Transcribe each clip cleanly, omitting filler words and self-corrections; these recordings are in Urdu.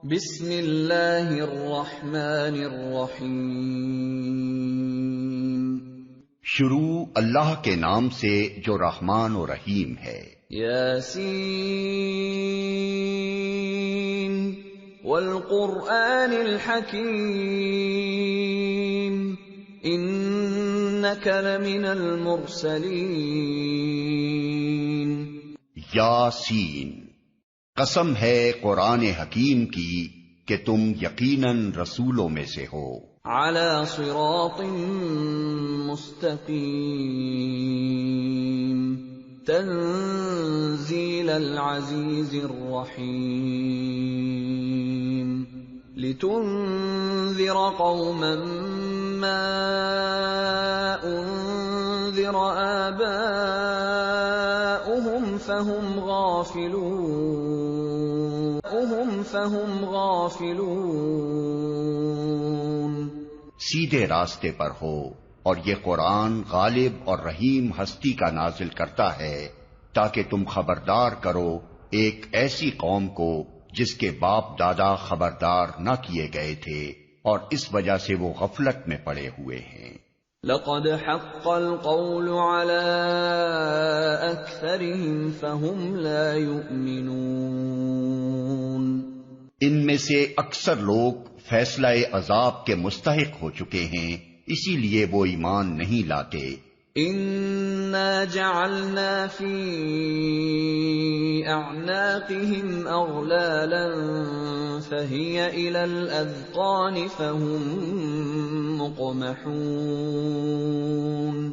بسم اللہ الرحمن الرحیم، شروع اللہ کے نام سے جو رحمان و رحیم ہے۔ یاسین والقرآن الحکیم انک لمن المرسلین۔ یاسین، قسم ہے قرآن حکیم کی کہ تم یقیناً رسولوں میں سے ہو۔ علی صراط مستقیم تنزیل العزیز الرحیم، لتنذر قوما ما انذر آباؤهم فهم غافلون۔ سیدھے راستے پر ہو، اور یہ قرآن غالب اور رحیم ہستی کا نازل کرتا ہے تاکہ تم خبردار کرو ایک ایسی قوم کو جس کے باپ دادا خبردار نہ کیے گئے تھے، اور اس وجہ سے وہ غفلت میں پڑے ہوئے ہیں۔ لقد حق القول على اکثرهم فهم لا يؤمنون۔ ان میں سے اکثر لوگ فیصلہ عذاب کے مستحق ہو چکے ہیں، اسی لیے وہ ایمان نہیں لاتے۔ انا جعلنا في اعناقهم اغلالا فهي الى الاذقان فهم مقمحون۔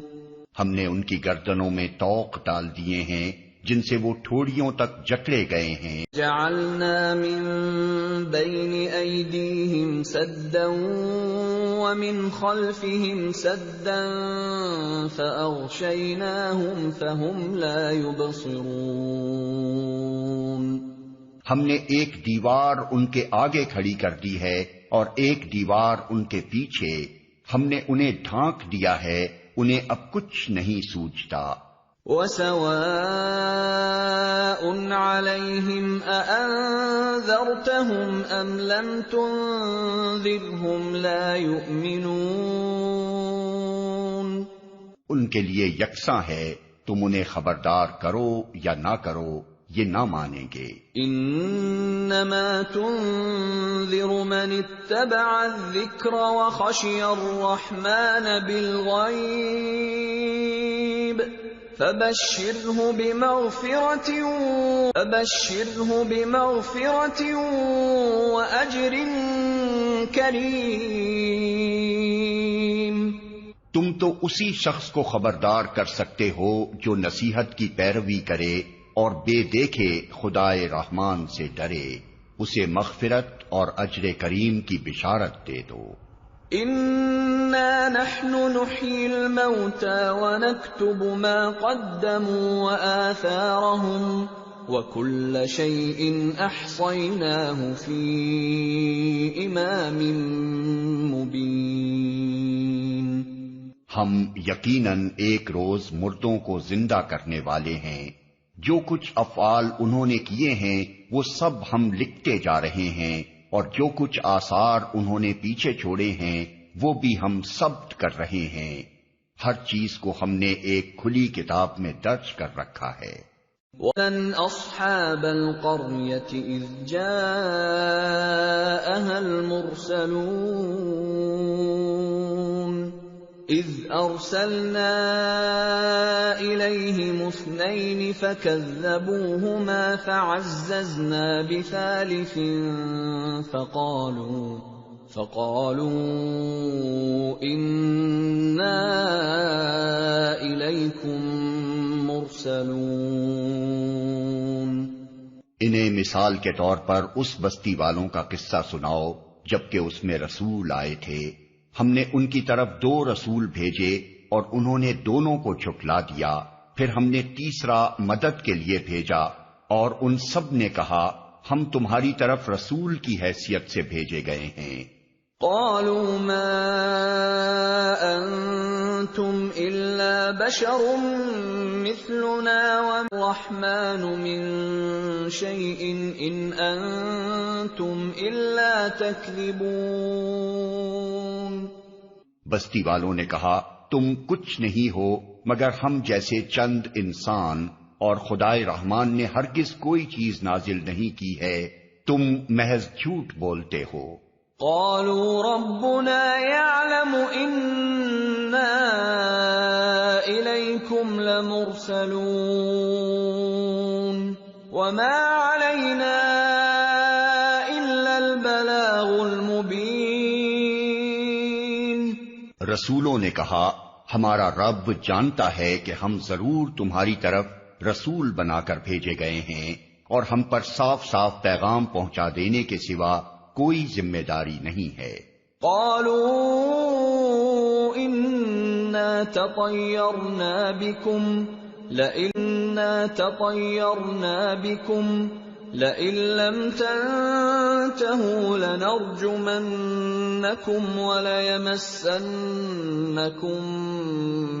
ہم نے ان کی گردنوں میں طوق ڈال دیے ہیں جن سے وہ ٹھوڑیوں تک جکڑے گئے ہیں۔ جعلنا من بین ایدیہم سدا ومن خلفہم سدا فاغشیناہم فہم لا یبصرون۔ ہم نے ایک دیوار ان کے آگے کھڑی کر دی ہے اور ایک دیوار ان کے پیچھے، ہم نے انہیں ڈھانک دیا ہے، انہیں اب کچھ نہیں سوچتا۔ وَسَوَاءٌ عَلَيْهِمْ أَأَنذَرْتَهُمْ أَمْ لَمْ تُنذِرْهُمْ لَا يُؤْمِنُونَ۔ ان کے لیے یکساں ہے، تم انہیں خبردار کرو یا نہ کرو، یہ نہ مانیں گے۔ انما تنذر من اتبع الذکر وخشی الرحمن بالغیب فبشرہ بمغفرة وأجر کریم۔ تم تو اسی شخص کو خبردار کر سکتے ہو جو نصیحت کی پیروی کرے اور بے دیکھے خدائے رحمان سے ڈرے، اسے مغفرت اور اجر کریم کی بشارت دے دو۔ انا نحن نحيي الموتى ونكتب ما قدموا وآثارهم وكل شيء احصيناه في امام مبين۔ ہم یقیناً ایک روز مردوں کو زندہ کرنے والے ہیں، جو کچھ افعال انہوں نے کیے ہیں وہ سب ہم لکھتے جا رہے ہیں، اور جو کچھ آثار انہوں نے پیچھے چھوڑے ہیں وہ بھی ہم ثبت کر رہے ہیں۔ ہر چیز کو ہم نے ایک کھلی کتاب میں درج کر رکھا ہے۔ وَلَنْ أَصْحَابَ الْقَرْيَةِ إِذْ جَاءَهَا الْمُرْسَلُونَ إِذْ أَرْسَلْنَا إِلَيْهِمُ اثْنَيْنِ فَكَذَّبُوهُمَا فَعَزَّزْنَا بِثَالِثٍ فَقَالُوا إِنَّا إِلَيْكُمْ مُرْسَلُونَ۔ انہیں مثال کے طور پر اس بستی والوں کا قصہ سناؤ جبکہ اس میں رسول آئے تھے، ہم نے ان کی طرف 2 رسول بھیجے اور انہوں نے دونوں کو جھٹلا دیا، پھر ہم نے تیسرا مدد کے لیے بھیجا اور ان سب نے کہا ہم تمہاری طرف رسول کی حیثیت سے بھیجے گئے ہیں۔ قالوا ما أنتم إلا بشر مثلنا وما الرحمن من شيء إن أنتم إلا تكذبون۔ بستی والوں نے کہا تم کچھ نہیں ہو مگر ہم جیسے چند انسان، اور خدائے رحمان نے ہرگز کوئی چیز نازل نہیں کی ہے، تم محض جھوٹ بولتے ہو۔ قالوا ربنا يعلم إنا إليكم لمرسلون وما علينا إلا البلاغ المبين۔ رسولوں نے کہا ہمارا رب جانتا ہے کہ ہم ضرور تمہاری طرف رسول بنا کر بھیجے گئے ہیں، اور ہم پر صاف صاف پیغام پہنچا دینے کے سوا کوئی ذمہ داری نہیں ہے۔ قالوا إنا تطيرنا بكم لئن لم تنتهوا لنرجمنكم وليمسنكم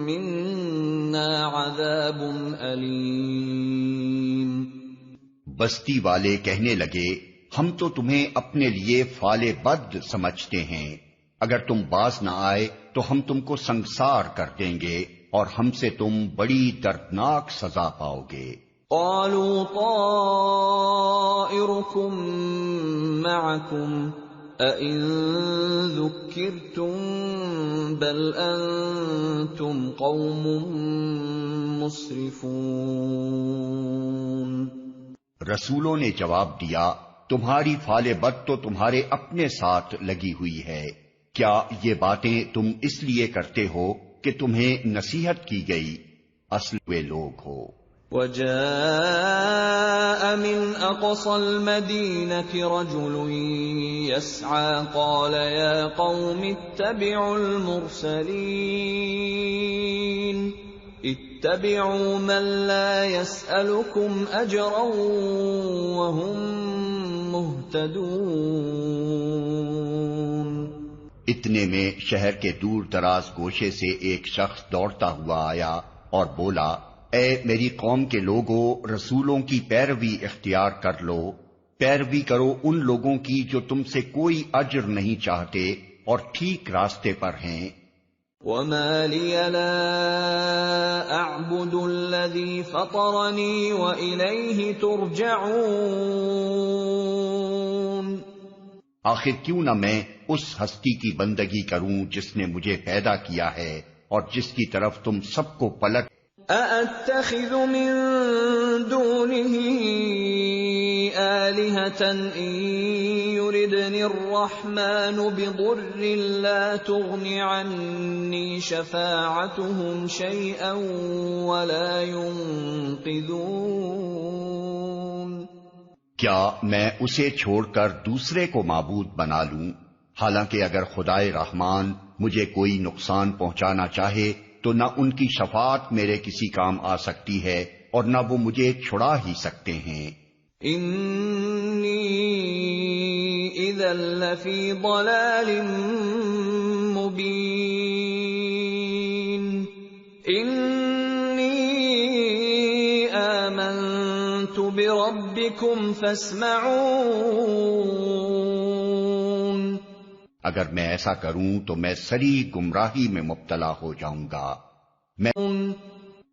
منا عذاب أليم۔ بستی والے کہنے لگے ہم تو تمہیں اپنے لیے فال بد سمجھتے ہیں، اگر تم باز نہ آئے تو ہم تم کو سنگسار کر دیں گے اور ہم سے تم بڑی دردناک سزا پاؤ گے۔ قالوا طائركم معكم أئن ذكرتم بل أنتم قوم مسرفون۔ رسولوں نے جواب دیا تمہاری فال بد تو تمہارے اپنے ساتھ لگی ہوئی ہے، کیا یہ باتیں تم اس لیے کرتے ہو کہ تمہیں نصیحت کی گئی؟ اصل وہ لوگ ہو۔ وجاء من أقصى المدينة رجل يسعى قال يا قوم اتبعوا المرسلين اتبعوا من لا يسألكم أجرا وهم مهتدون۔ اتنے میں شہر کے دور دراز گوشے سے ایک شخص دوڑتا ہوا آیا اور بولا اے میری قوم کے لوگوں، رسولوں کی پیروی اختیار کر لو، پیروی کرو ان لوگوں کی جو تم سے کوئی اجر نہیں چاہتے اور ٹھیک راستے پر ہیں۔ وما لي لا أعبد الذي فطرني وإليه ترجعون۔ آخر کیوں نہ میں اس ہستی کی بندگی کروں جس نے مجھے پیدا کیا ہے اور جس کی طرف تم سب کو پلٹ۔ أأتخذ من دونه آلهة إن يردني الرحمن بضر لا تغن عني شفاعتهم شيئا ولا ينقذون۔ کیا میں اسے چھوڑ کر دوسرے کو معبود بنا لوں، حالانکہ اگر خدائے رحمان مجھے کوئی نقصان پہنچانا چاہے تو نہ ان کی شفاعت میرے کسی کام آ سکتی ہے اور نہ وہ مجھے چھڑا ہی سکتے ہیں۔ انی اذا لفی ضلال مبین انی آمنت بربکم فاسمعون۔ اگر میں ایسا کروں تو میں سری گمراہی میں مبتلا ہو جاؤں گا۔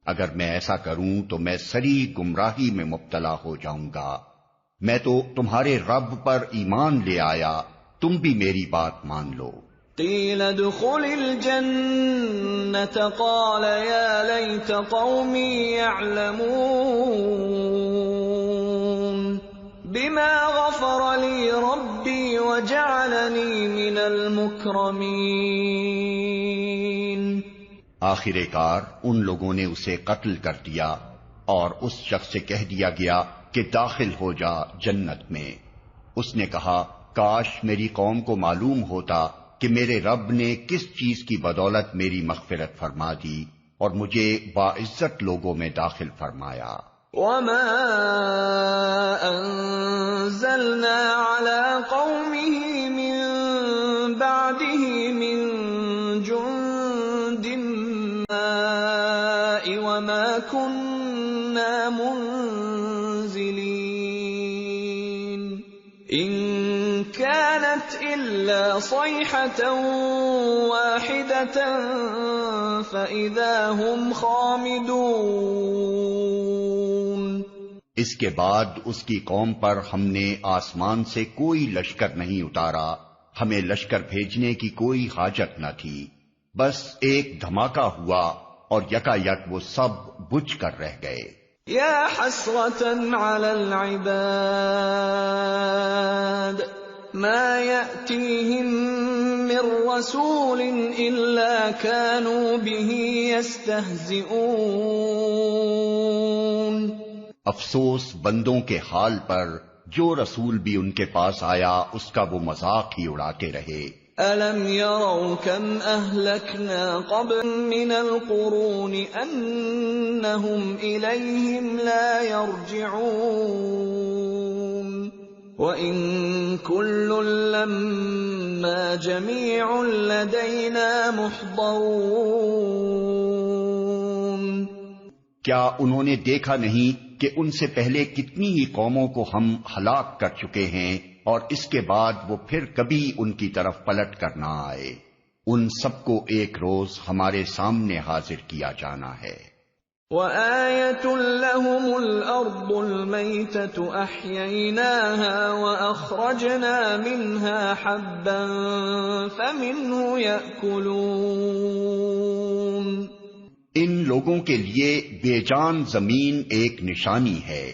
اگر میں ایسا کروں تو میں سری گمراہی میں مبتلا ہو جاؤں گا۔ میں تو تمہارے رب پر ایمان لے آیا، تم بھی میری بات مان لو۔ قیل ادخل الجنة قال یا لیت قومی یعلمون بما غفر لی ربی وجعلنی من المکرمین۔ آخر کار ان لوگوں نے اسے قتل کر دیا اور اس شخص سے کہہ دیا گیا کہ داخل ہو جا جنت میں۔ اس نے کہا کاش میری قوم کو معلوم ہوتا کہ میرے رب نے کس چیز کی بدولت میری مغفرت فرما دی اور مجھے باعزت لوگوں میں داخل فرمایا۔ وما انزلنا على قومه من بعده من جند كانت إلا صيحة واحدة فإذا هم خامدون۔ اس کے بعد اس کی قوم پر ہم نے آسمان سے کوئی لشکر نہیں اتارا، ہمیں لشکر بھیجنے کی کوئی حاجت نہ تھی، بس ایک دھماکہ ہوا اور یکا یک وہ سب بجھ کر رہ گئے۔ یا حسرة علی العباد ما يأتيهم من رسول إلا كانوا به يستهزئون۔ افسوس بندوں کے حال پر جو رسول بھی ان کے پاس آیا اس کا وہ مذاق ہی اڑاتے رہے۔ أَلَمْ يَرَوْا كَمْ أَهْلَكْنَا قَبْلَهُم مِّنَ الْقُرُونِ أَنَّهُمْ إِلَيْهِمْ لَا يَرْجِعُونَ وَإِن كُلٌّ لَّمَّا جَمِيعٌ لَّدَيْنَا مُحْضَرُونَ۔ کیا انہوں نے دیکھا نہیں کہ ان سے پہلے کتنی ہی قوموں کو ہم ہلاک کر چکے ہیں اور اس کے بعد وہ پھر کبھی ان کی طرف پلٹ کر نہ آئے، ان سب کو ایک روز ہمارے سامنے حاضر کیا جانا ہے۔ وَآيَةٌ لَّهُمُ الْأَرْضُ الْمَيْتَةُ أَحْيَيْنَاهَا وَأَخْرَجْنَا مِنْهَا حَبًّا فَمِنْهُ يَأْكُلُونَ۔ ان لوگوں کے لیے بے جان زمین ایک نشانی ہے،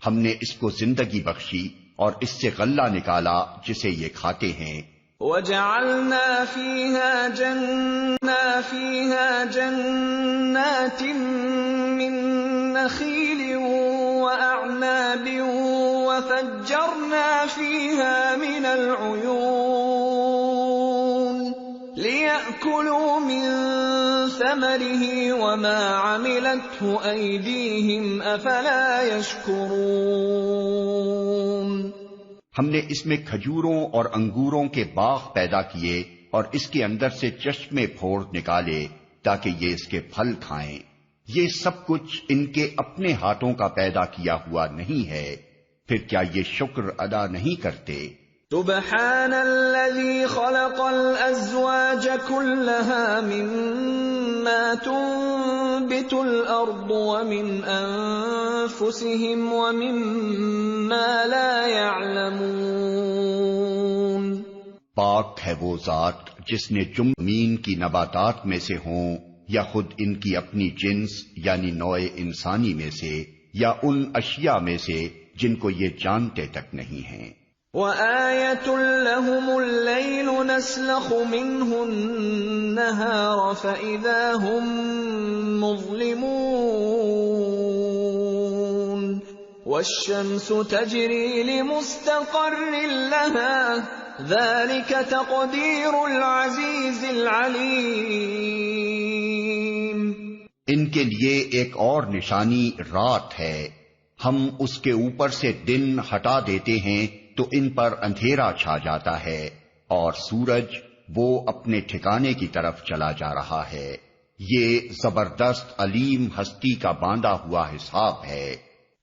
ہم نے اس کو زندگی بخشی اور اس سے غلہ نکالا جسے یہ کھاتے ہیں۔ وَجَعَلْنَا فِيهَا جَنَّاتٍ مِّن نَّخِيلٍ وَأَعْنَابٍ وَفَجَّرْنَا فِيهَا مِنَ الْعُيُونِ لِيَأْكُلُوا مِن ثَمَرِهِ وَمَا عَمِلَتْهُ أَيْدِيهِمْ أَفَلَا يَشْكُرُونَ۔ ہم نے اس میں کھجوروں اور انگوروں کے باغ پیدا کیے اور اس کے اندر سے چشمے پھوڑ نکالے تاکہ یہ اس کے پھل کھائیں، یہ سب کچھ ان کے اپنے ہاتھوں کا پیدا کیا ہوا نہیں ہے، پھر کیا یہ شکر ادا نہیں کرتے؟ سبحان الذي خلق الأزواج كلها مما تنبت الأرض ومن أنفسهم ومما لا يعلمون۔ پاک ہے وہ ذات جس نے زمین کی نباتات میں سے ہوں یا خود ان کی اپنی جنس یعنی نوع انسانی میں سے یا ان اشیاء میں سے جن کو یہ جانتے تک نہیں ہیں۔ وَآيَةٌ لَّهُمُ اللَّيْلُ نَسْلَخُ مِنْهُ النَّهَارَ فَإِذَا هُمْ مُظْلِمُونَ وَالشَّمْسُ تَجْرِي لِمُسْتَقَرٍّ لَّهَا ذَلِكَ تَقْدِيرُ الْعَزِيزِ الْعَلِيمِ۔ ان کے لیے ایک اور نشانی رات ہے، ہم اس کے اوپر سے دن ہٹا دیتے ہیں تو ان پر اندھیرا چھا جاتا ہے اور سورج وہ اپنے ٹھکانے کی طرف چلا جا رہا ہے، یہ زبردست علیم ہستی کا باندھا ہوا حساب ہے۔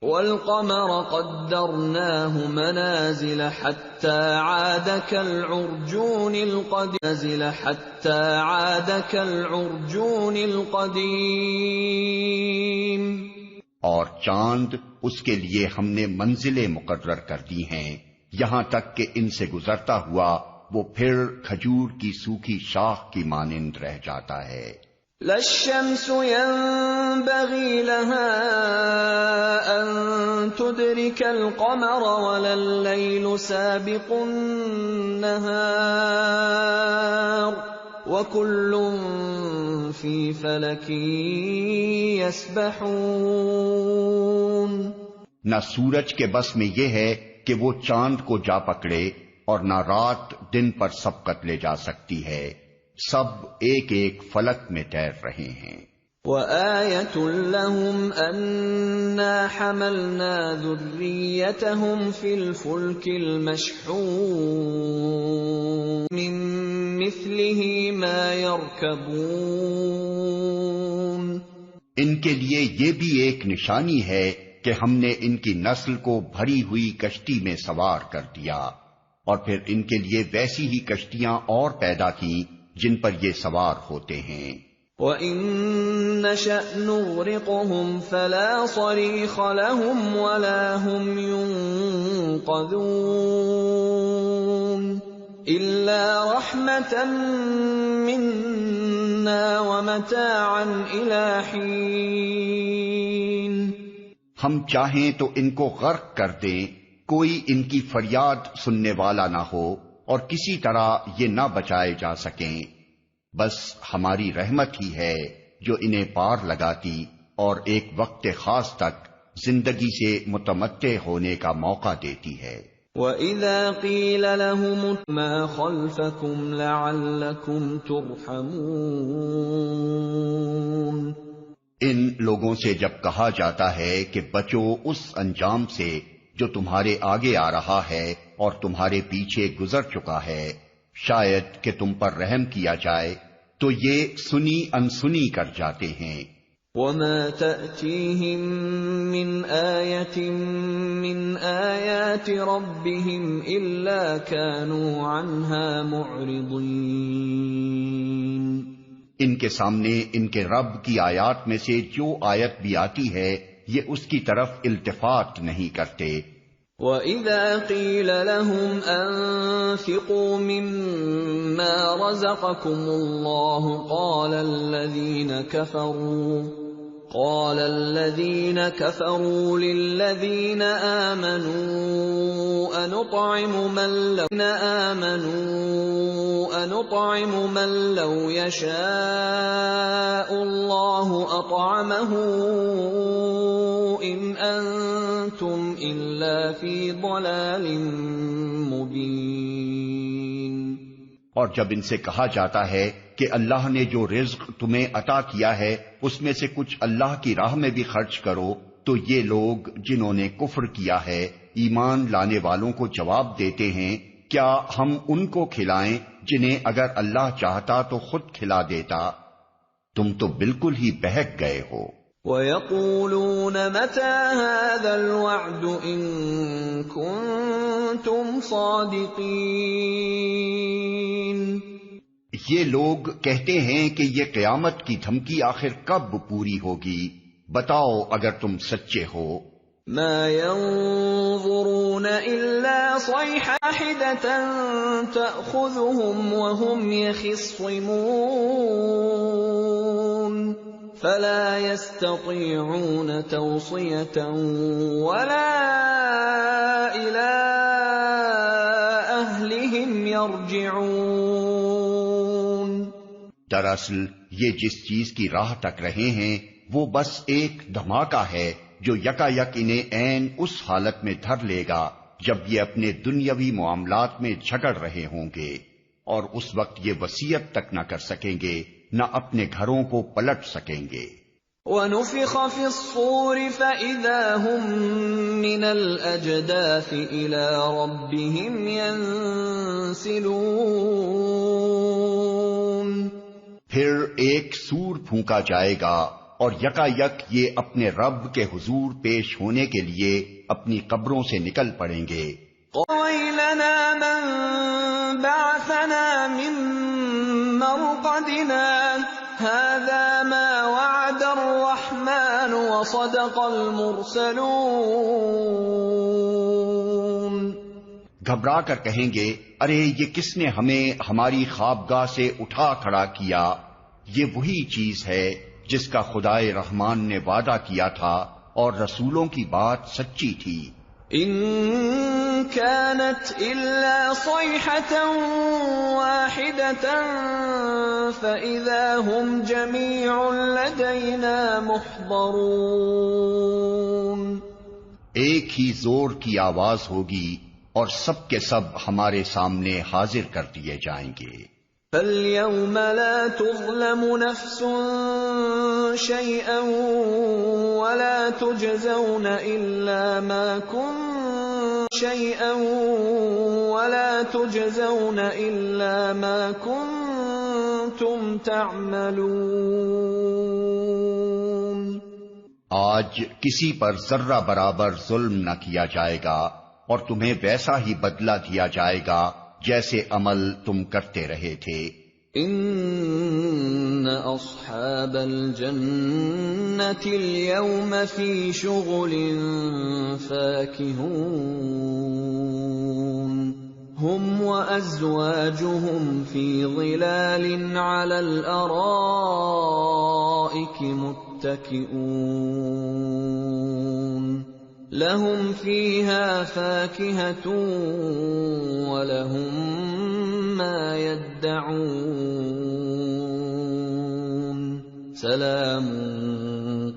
وَالْقَمَرَ قَدَّرْنَاهُ مَنَازِلَ حَتَّى عَادَ كَالْعُرْجُونِ الْقَدِيمِ۔ اور چاند اس کے لیے ہم نے منزلیں مقرر کر دی ہیں، یہاں تک کہ ان سے گزرتا ہوا وہ پھر کھجور کی سوکھی شاخ کی مانند رہ جاتا ہے۔ لا الشمس ينبغي لها أن تدرك القمر ولا الليل سابق النهار وكل في فلك يسبحون۔ نہ سورج کے بس میں یہ ہے کہ وہ چاند کو جا پکڑے اور نہ رات دن پر سبقت لے جا سکتی ہے، سب ایک ایک فلک میں تیر رہے ہیں۔ وَآيَةٌ لَّهُمْ أَنَّا حَمَلْنَا ذُرِّيَّتَهُمْ فِي الْفُلْكِ الْمَشْحُونِ مِن مِّثْلِهِ مَا يَرْكَبُونَ۔ ان کے لیے یہ بھی ایک نشانی ہے کہ ہم نے ان کی نسل کو بھری ہوئی کشتی میں سوار کر دیا، اور پھر ان کے لیے ویسی ہی کشتیاں اور پیدا کی جن پر یہ سوار ہوتے ہیں۔ وَإِن نَّشَأْ نُغْرِقْهُمْ فَلَا صَرِيخَ لَهُمْ وَلَا هُمْ يُنقَذُونَ إِلَّا رَحْمَةً مِّنَّا وَمَتَاعًا إِلَىٰ حِينٍ۔ ہم چاہیں تو ان کو غرق کر دیں، کوئی ان کی فریاد سننے والا نہ ہو اور کسی طرح یہ نہ بچائے جا سکیں، بس ہماری رحمت ہی ہے جو انہیں پار لگاتی اور ایک وقت خاص تک زندگی سے متمتع ہونے کا موقع دیتی ہے۔ وَإِذَا قِيلَ لَهُمُ مَا خَلْفَكُمْ لَعَلَّكُمْ تُرْحَمُونَ، ان لوگوں سے جب کہا جاتا ہے کہ بچو اس انجام سے جو تمہارے آگے آ رہا ہے اور تمہارے پیچھے گزر چکا ہے، شاید کہ تم پر رحم کیا جائے، تو یہ سنی انسنی کر جاتے ہیں۔ وَمَا تَأْتِيهِم مِّنْ آيَةٍ مِّنْ آيَاتِ رَبِّهِمْ إِلَّا كَانُوا عَنْهَا مُعْرِضِينَ۔ ان کے سامنے ان کے رب کی آیات میں سے جو آیت بھی آتی ہے یہ اس کی طرف التفات نہیں کرتے۔ وَإِذَا قِيلَ لَهُمْ أَنفِقُوا مِمَّا رَزَقَكُمُ اللَّهُ قَالَ الَّذِينَ كَفَرُوا لِلَّذِينَ آمَنُوا أَنُطْعِمُ مَن لَّوْ يَشَاءُ اللَّهُ أَطْعَمَهُ إِنْ أَنتُمْ إِلَّا فِي ضَلَالٍ مُّبِينٍ۔ اور جب ان سے کہا جاتا ہے کہ اللہ نے جو رزق تمہیں عطا کیا ہے اس میں سے کچھ اللہ کی راہ میں بھی خرچ کرو، تو یہ لوگ جنہوں نے کفر کیا ہے ایمان لانے والوں کو جواب دیتے ہیں، کیا ہم ان کو کھلائیں جنہیں اگر اللہ چاہتا تو خود کھلا دیتا؟ تم تو بالکل ہی بہک گئے ہو۔ وَيَقُولُونَ مَتَىٰ هَٰذَا الْوَعْدُ إِن كُنتُمْ صَادِقِينَ۔ یہ لوگ کہتے ہیں کہ یہ قیامت کی دھمکی آخر کب پوری ہوگی، بتاؤ اگر تم سچے ہو۔ مَا يَنظُرُونَ إِلَّا صَيْحَةً وَاحِدَةً تَأْخُذُهُمْ وَهُمْ يَخِصِّمُونَ فَلَا يَسْتَطِيعُونَ تَوْصِيَةً وَلَا إِلَىٰ أَهْلِهِمْ يَرْجِعُونَ۔ دراصل یہ جس چیز کی راہ تک رہے ہیں وہ بس ایک دھماکہ ہے جو یکا یک انہیں عین اس حالت میں دھر لے گا جب یہ اپنے دنیاوی معاملات میں جھگڑ رہے ہوں گے، اور اس وقت یہ وصیت تک نہ کر سکیں گے، نہ اپنے گھروں کو پلٹ سکیں گے۔ وَنُفِخَ فِي الصُّورِ فَإِذَا هُم مِّنَ الْأَجْدَاثِ إِلَىٰ رَبِّهِمْ يَنسِلُونَ۔ پھر ایک سور پھونکا جائے گا اور یکا یک یہ اپنے رب کے حضور پیش ہونے کے لیے اپنی قبروں سے نکل پڑیں گے۔ وَيْلَنَا مَن بَعَثَنَا مِن مَّرْقَدِنَا هَٰذَا مَا وَعَدَ الرَّحْمَٰنُ وَصَدَقَ الْمُرْسَلُونَ۔ گھبرا کر کہیں گے، ارے یہ کس نے ہمیں ہماری خوابگاہ سے اٹھا کھڑا کیا؟ یہ وہی چیز ہے جس کا خدائے رحمان نے وعدہ کیا تھا اور رسولوں کی بات سچی تھی۔ إِن كَانَتْ إِلَّا صَيْحَةً وَاحِدَةً فَإِذَا هُمْ جَمِيعٌ لَدَيْنَا مُحْضَرُونَ۔ ایک ہی زور کی آواز ہوگی اور سب کے سب ہمارے سامنے حاضر کر دیے جائیں گے۔ فَالْيَوْمَ لَا تُظْلَمُ نَفْسٌ شَيْئًا وَلَا تُجْزَوْنَ إِلَّا مَا كُنتُمْ تَعْمَلُونَ۔ آج کسی پر ذرہ برابر ظلم نہ کیا جائے گا اور تمہیں ویسا ہی بدلہ دیا جائے گا جیسے عمل تم کرتے رہے تھے۔ ان اصحاب الجنة اليوم في شغل فاكهون هم وازواجهم في ظلال على الارائك متكئون لهم فيها فاكهة ولهم ما يدعون سلام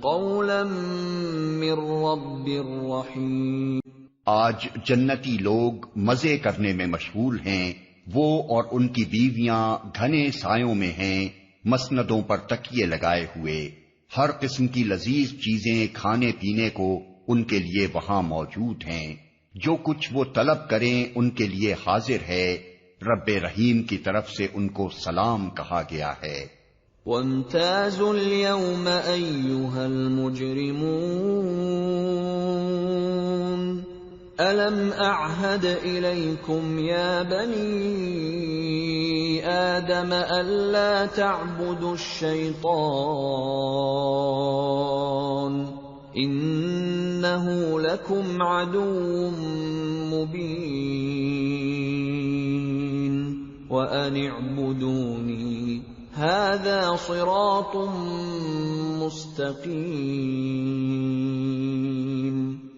قولا من رب رحیم۔ آج جنتی لوگ مزے کرنے میں مشغول ہیں، وہ اور ان کی بیویاں گھنے سایوں میں ہیں، مسندوں پر تکیے لگائے ہوئے، ہر قسم کی لذیذ چیزیں کھانے پینے کو ان کے لیے وہاں موجود ہیں، جو کچھ وہ طلب کریں ان کے لیے حاضر ہے، رب رحیم کی طرف سے ان کو سلام کہا گیا ہے۔ وَامْتَازُوا الْيَوْمَ أَيُّهَا الْمُجْرِمُونَ أَلَمْ أَعْهَدْ إِلَيْكُمْ يَا بَنِي آدَمَ أَلَّا تَعْبُدُوا الشَّيْطَانَ إِنَّهُ لَكُمْ عَدُوٌّ مُّبِينٌ وَأَنِ اعْبُدُونِي هَذَا صِرَاطٌ مُسْتَقِيمٌ۔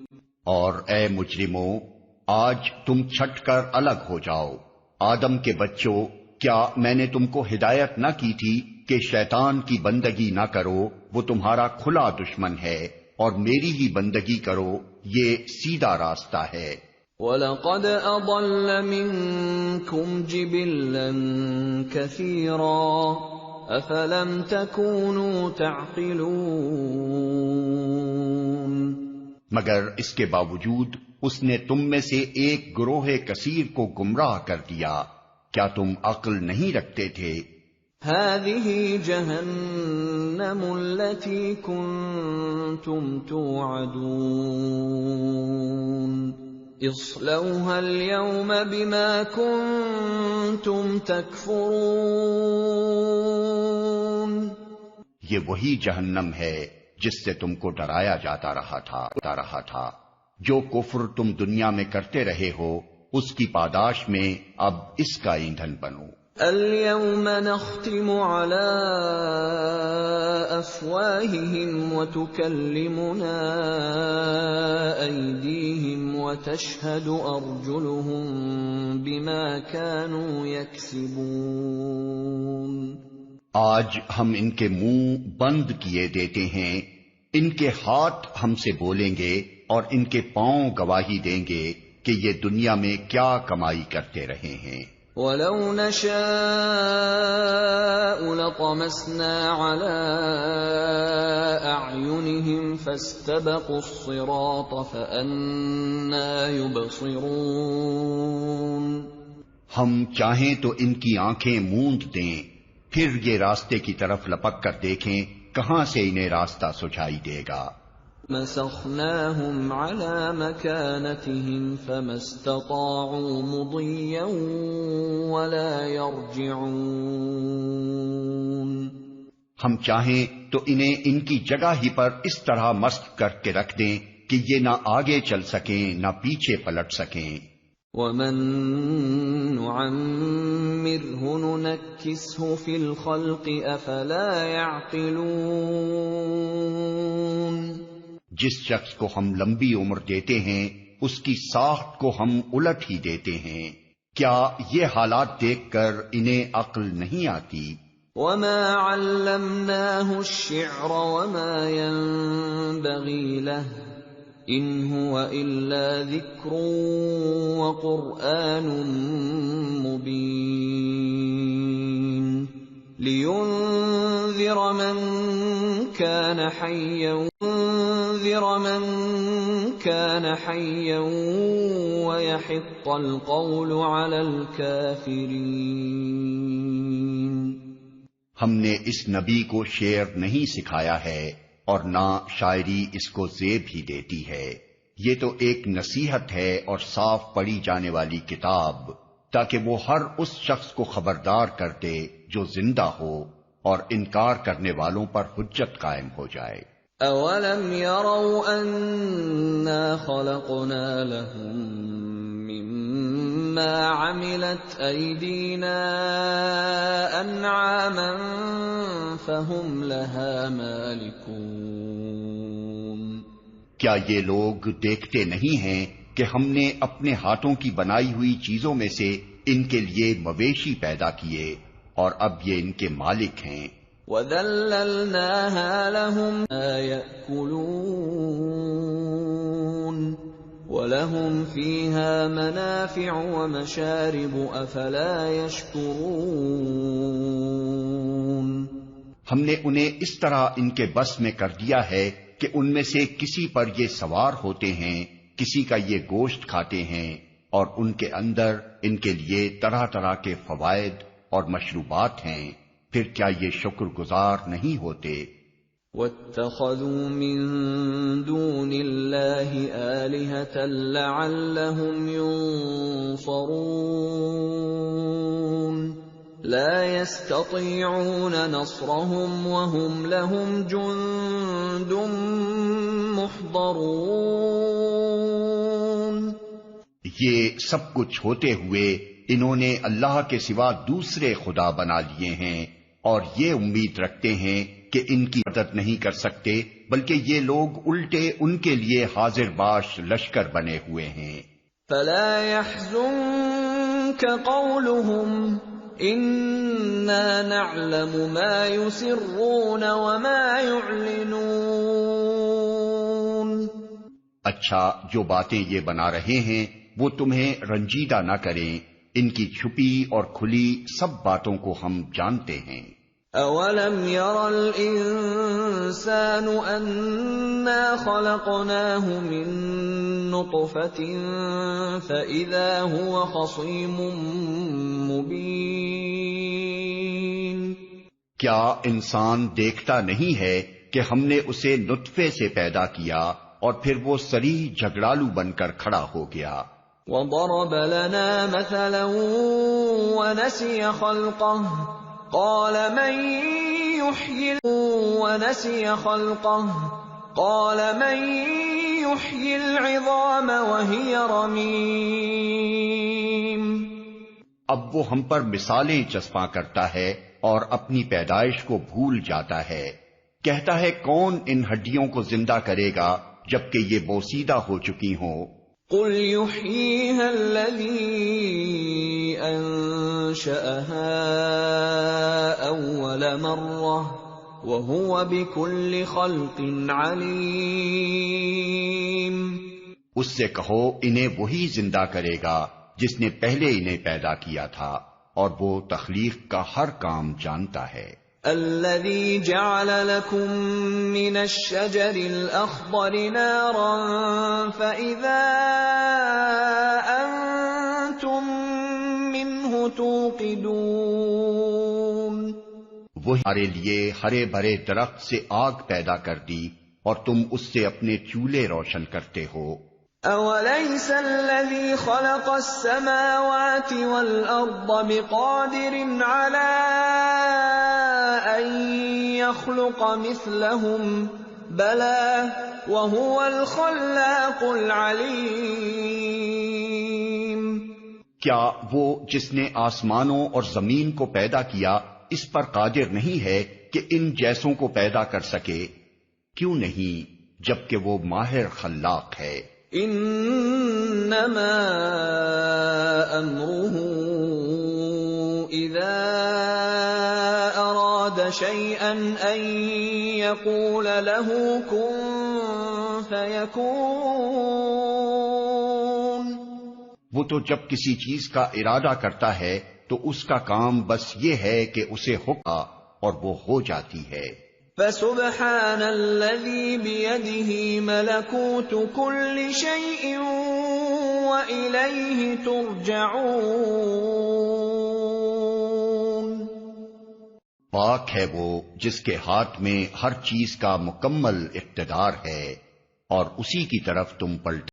اور اے مجرموں، آج تم چھٹ کر الگ ہو جاؤ۔ آدم کے بچوں، کیا میں نے تم کو ہدایت نہ کی تھی کہ شیطان کی بندگی نہ کرو، وہ تمہارا کھلا دشمن ہے، اور میری ہی بندگی کرو، یہ سیدھا راستہ ہے۔ وَلَقَدْ أَضَلَّ مِنكُمْ جِبِلًّا كَثِيرًا أَفَلَمْ تَكُونُوا تَعْقِلُونَ۔ مگر اس کے باوجود اس نے تم میں سے ایک گروہ کثیر کو گمراہ کر دیا، کیا تم عقل نہیں رکھتے تھے؟ هَذِهِ جَهَنَّمُ الَّتِي كُنتُمْ تُوعَدُونَ اصْلَوْهَا الْيَوْمَ بِمَا كُنتُمْ تَكْفُرُونَ۔ یہ وہی جہنم ہے جس سے تم کو ڈرایا جاتا رہا تھا، جو کفر تم دنیا میں کرتے رہے ہو، اس کی پاداش میں اب اس کا ایندھن بنو۔ الْيَوْمَ نَخْتِمُ عَلَىٰ أَفْوَاهِهِمْ وَتُكَلِّمُنَا أَيْدِيهِمْ وَتَشْهَدُ أَرْجُلُهُم بِمَا كَانُوا يَكْسِبُونَ۔ آج ہم ان کے منہ بند کیے دیتے ہیں، ان کے ہاتھ ہم سے بولیں گے اور ان کے پاؤں گواہی دیں گے کہ یہ دنیا میں کیا کمائی کرتے رہے ہیں۔ وَلَوْ نَشَاءُ لَطَمَسْنَا عَلَىٰ أَعْيُنِهِمْ فَاسْتَبَقُوا الصِّرَاطَ فَأَنَّىٰ يُبْصِرُونَ۔ ہم چاہیں تو ان کی آنکھیں موند دیں، پھر یہ راستے کی طرف لپک کر دیکھیں، کہاں سے انہیں راستہ سجائی دے گا۔ مَسَخْنَاهُمْ عَلَىٰ مَكَانَتِهِمْ فَمَا اسْتَطَاعُوا مُضِيًّا وَلَا يَرْجِعُونَ۔ ہم چاہیں تو انہیں ان کی جگہ ہی پر اس طرح مست کر کے رکھ دیں کہ یہ نہ آگے چل سکیں نہ پیچھے پلٹ سکیں۔ وَمَن نُّعَمِّرْهُ نُنَكِّسْهُ فِي الْخَلْقِ أَفَلَا يَعْقِلُونَ۔ جس شخص کو ہم لمبی عمر دیتے ہیں اس کی ساخت کو ہم الٹ ہی دیتے ہیں، کیا یہ حالات دیکھ کر انہیں عقل نہیں آتی؟ وَمَا عَلَّمْنَاهُ الشِّعْرَ وَمَا يَنبَغِي لَهُ إِنْ هُوَ إِلَّا ذِكْرٌ وَقُرْآنٌ مُّبِينٌ لِيُنذِرَ مَن كَانَ حَيًّا وَيَحِقَّ الْقَوْلُ عَلَى الْكَافِرِينَ۔ ہم نے اس نبی کو شعر نہیں سکھایا ہے اور نہ شاعری اس کو زیب ہی دیتی ہے، یہ تو ایک نصیحت ہے اور صاف پڑھی جانے والی کتاب، تاکہ وہ ہر اس شخص کو خبردار کر دے جو زندہ ہو، اور انکار کرنے والوں پر حجت قائم ہو جائے۔ اولم يروا انا خلقنا لهم مما عملت ايدينا انعاما فهم لها مالكون؟ کیا یہ لوگ دیکھتے نہیں ہیں کہ ہم نے اپنے ہاتھوں کی بنائی ہوئی چیزوں میں سے ان کے لیے مویشی پیدا کیے اور اب یہ ان کے مالک ہیں۔ وَذَلَّلْنَاهَا لَهُمْ لَا يَأْكُلُونَ وَلَهُمْ فِيهَا مَنَافِعُ وَمَشَارِبُ أَفَلَا يَشْكُرُونَ۔ ہم نے انہیں اس طرح ان کے بس میں کر دیا ہے کہ ان میں سے کسی پر یہ سوار ہوتے ہیں، کسی کا یہ گوشت کھاتے ہیں، اور ان کے اندر ان کے لیے طرح طرح کے فوائد اور مشروبات ہیں، پھر کیا یہ شکر گزار نہیں ہوتے؟ وَاتَّخَذُوا مِن دُونِ اللَّهِ آلِهَةً لَعَلَّهُمْ يُنصَرُونَ لَا يَسْتَطِيعُونَ نَصْرَهُمْ وَهُمْ لَهُمْ جُندٌ مُحْضَرُونَ۔ یہ سب کچھ ہوتے ہوئے انہوں نے اللہ کے سوا دوسرے خدا بنا لیے ہیں، اور یہ امید رکھتے ہیں کہ ان کی مدد نہیں کر سکتے، بلکہ یہ لوگ الٹے ان کے لیے حاضر باش لشکر بنے ہوئے ہیں۔ فَلَا يَحْزُنكَ قَوْلُهُمْ إِنَّا نَعْلَمُ مَا يُسِرُّونَ وَمَا يُعْلِنُونَ۔ اچھا، جو باتیں یہ بنا رہے ہیں وہ تمہیں رنجیدہ نہ کریں، ان کی چھپی اور کھلی سب باتوں کو ہم جانتے ہیں۔ اولم ير الانسان انا خلقناه من نطفة فاذا هو خصيم مبين۔ کیا انسان دیکھتا نہیں ہے کہ ہم نے اسے نطفے سے پیدا کیا اور پھر وہ صریح جھگڑالو بن کر کھڑا ہو گیا۔ وضرب لنا مثلا ونسي خلقه قال من يحيي ونسي خلقه قال من يحيي العظام وهي رميم۔ اب وہ ہم پر مثالیں چسپاں کرتا ہے اور اپنی پیدائش کو بھول جاتا ہے، کہتا ہے کون ان ہڈیوں کو زندہ کرے گا جبکہ یہ بوسیدہ ہو چکی ہوں۔ قل يحييها الذي أنشأها أول مرة وهو بكل خلق عليم۔ اس سے کہو انہیں وہی زندہ کرے گا جس نے پہلے انہیں پیدا کیا تھا، اور وہ تخلیق کا ہر کام جانتا ہے۔ الذي جعل لكم من الشجر الأخضر نارا فإذا أنتم منه توقدون۔ وہی ہمارے لیے ہرے بھرے درخت سے آگ پیدا کر دی اور تم اس سے اپنے چولہے روشن کرتے ہو۔ أَوَلَيْسَ الَّذِي خَلَقَ السَّمَاوَاتِ وَالْأَرْضَ بِقَادِرٍ عَلَىٰ أَن يَخْلُقَ مِثْلَهُم بَلَىٰ وَهُوَ الْخَلَّاقُ الْعَلِيمُ۔ کیا وہ جس نے آسمانوں اور زمین کو پیدا کیا اس پر قادر نہیں ہے کہ ان جیسوں کو پیدا کر سکے؟ کیوں نہیں، جبکہ وہ ماہر خلاق ہے۔ انما امره اذا اراد شيئا ان يقول له كن فيكون۔ وہ تو جب کسی چیز کا ارادہ کرتا ہے تو اس کا کام بس یہ ہے کہ اسے حکم اور وہ ہو جاتی ہے۔ فسبحان الذي بيده ملكوت كل شيء وإليه ترجعون۔ پاک ہے وہ جس کے ہاتھ میں ہر چیز کا مکمل اقتدار ہے اور اسی کی طرف تم پلٹ